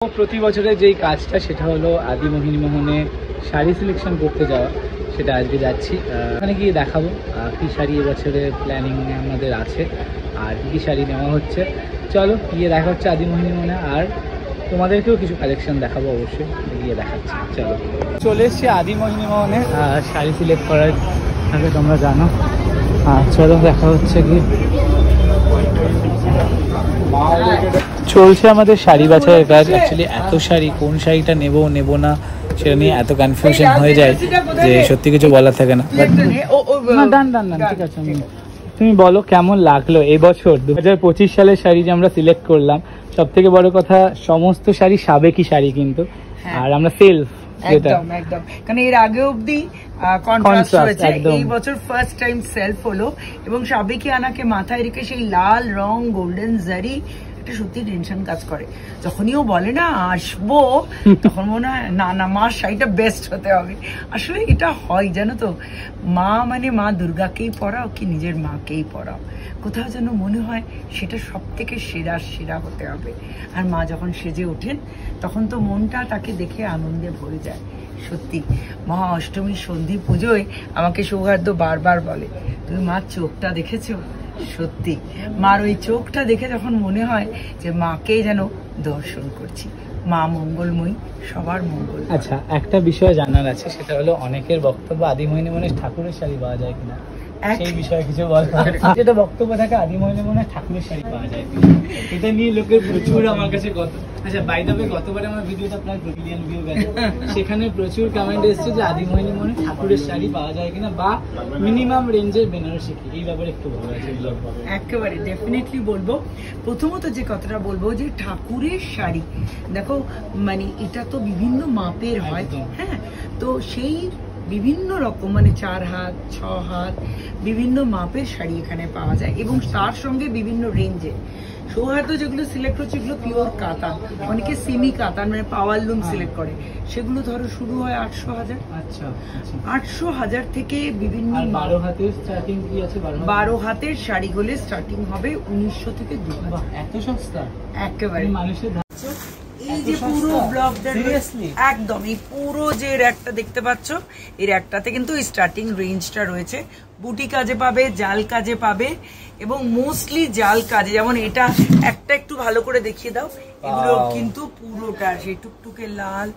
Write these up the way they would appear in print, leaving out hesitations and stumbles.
প্রতি বছরের যেই কাজটা সেটা হলো আদি মোহিনী মোহনে শাড়ি সিলেকশন করতে যাওয়া, সেটা আজকে যাচ্ছি। ওখানে গিয়ে দেখাবো কী শাড়ি এবছরের প্ল্যানিং আমাদের আছে আর কী শাড়ি নেওয়া হচ্ছে। চলো গিয়ে দেখা হচ্ছে আদি মোহিনী মোহনে, আর তোমাদেরকেও কিছু কালেকশন দেখাবো, অবশ্যই গিয়ে দেখাচ্ছি। চলো চলে এসছি আদি মোহিনী মোহনে শাড়ি সিলেক্ট করার আগে, তোমরা জানো। চলো দেখা হচ্ছে কি চলছে আমাদের শাড়ি বাছাইয়ের কাজ। অ্যাকচুয়ালি এত শাড়ি কোন শাড়িটা নেব না সেটা নিয়ে এত কনফিউশন হয়ে যায় যে সত্যি কিছু বলার থাকে না। ঠিক আছে, তুমি বলো কেমন লাগলো এবছর 2025 সালের শাড়ি যে আমরা সিলেক্ট করলাম। সব থেকে বড় কথা সমস্ত শাড়ি সাবেকি শাড়ি কিন্তু, আর আমরা সেলফ একদম কারণ এর আগে অবধি কন্ট্রাস্ট হয়েছে, এই বছর ফার্স্ট টাইম সেলফ হলো এবং সাবেকি আনাকে মাথায় রেখে সেই লাল রং গোল্ডেন জারি সত্যি টেনশন কাজ করে। যখনই ও বলে না আসবো তখন মনে হয় না মার শাড়িটা বেস্ট হতে হবে। আসলে এটা হয় জানো তো, মা মানে মা দুর্গাকেই পরাও কি নিজের মাকেই পরাও, কোথাও যেন মনে হয় সেটা সব থেকে সেরা হতে হবে। আর মা যখন সেজে ওঠেন তখন তো মনটা তাকে দেখে আনন্দে ভরে যায়। সত্যি মহা অষ্টমীর সন্ধি পুজোয় আমাকে সৌহার্দ্য বারবার বলে, তুমি মার চোখটা দেখেছো? সত্যি মার ওই চোখটা দেখে যখন মনে হয় যে মাকেই যেন দর্শন করছি। মা মঙ্গলময়ী, সবার মঙ্গল। আচ্ছা, একটা বিষয় জানার আছে, সেটা হলো অনেকের বক্তব্য আদি মোহিনী মোহনে ঠাকুরের শাড়ি পাওয়া যায় কিনা, সেই বিষয়ে কিছু বল। যেটা বক্তব্য থাকে আদি মোহিনী মোহনে ঠাকুরের শাড়ি পাওয়া যায়, এটা নিয়ে লোকের প্রচুর আমার কাছে আচ্ছা বাই দ্য ওয়ে গতবারে আমার ভিডিওটা আপনার বিলিয়ন ভিউ গেছে, সেখানে প্রচুর কমেন্ট এসেছে যে আদি মোহিনী মোহনে ঠাকুরের শাড়ি পাওয়া যায় কিনা বা মিনিমাম রেঞ্জের বেনারসি কি, এই ব্যাপারে একটু ভালো আছে। একেবারে ডেফিনেটলি বলবো। প্রথমত যে কথাটা বলবো যে ঠাকুরের শাড়ি দেখো, মানে এটা তো বিভিন্ন মাপের হয়, হ্যাঁ, তো সেই বিভিন্ন রকম মানে 4 হাত 6 হাত বিভিন্ন মাপের শাড়ি এখানে পাওয়া যায় এবং তার সঙ্গে বিভিন্ন রেঞ্জে। সৌহার্দ্য যেগুলো সিলেক্ট হচ্ছে এগুলো পিওর কাতান, অনেকে সেমি কাতান মানে পাওয়ার লুম সিলেক্ট করে, সেগুলো ধরো শুরু হয় 800,000। আচ্ছা 800,000 থেকে বিভিন্ন 12 হাতের স্টার্টিং কি আছে? 12 হাতের শাড়িগুলো স্টার্টিং হবে 1900 থেকে 2000। এত সস্তা একেবারে মানুষের। এই যে পুরো ব্লকটা একদম এই পুরো যে র্যাকটা দেখতে পাচ্ছ, এই র্যাকটাতে কিন্তু স্টার্টিং রেঞ্জটা রয়েছে। বুটি কাজে পাবে, জাল কাজে পাবে এবং মোস্টলি জাল কাজে, যেমন এটা একটা একটু ভালো করে দেখিয়ে দাও, এগুলো কিন্তু পুরোটা সেই টুকটুকে লাল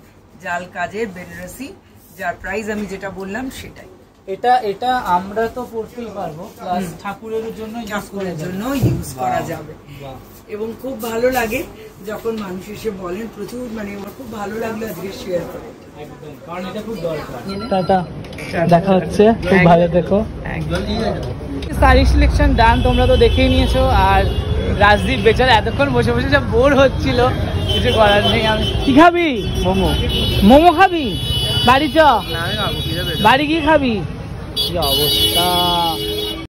জাল কাজের বেনারসি, যার প্রাইস আমি যেটা বললাম সেটাই। এটা আমরা তো পড়তেই পারবো, প্লাস ঠাকুরের জন্য ইউজ করা যাবে। এবং খুব ভালো লাগে যখন মানুষ এসে বলেন, প্রচুর মানে আমার খুব ভালো লাগলো আজকে শেয়ার করে। একদম, কারণ এটা খুব দরকার। টাটা, দেখা হচ্ছে, খুব ভালো দেখো। শাড়ি সিলেকশন ডান, তোমরা তো দেখেই নিয়েছো। আর রাজদীপ বেচারা এতক্ষণ বসে সব বোর হচ্ছিল, কিছু করার নেই। আমি কি খাবি? মোমো খাবি? বাড়ি চ, বাড়ি গিয়ে খাবি? কি অবস্থা।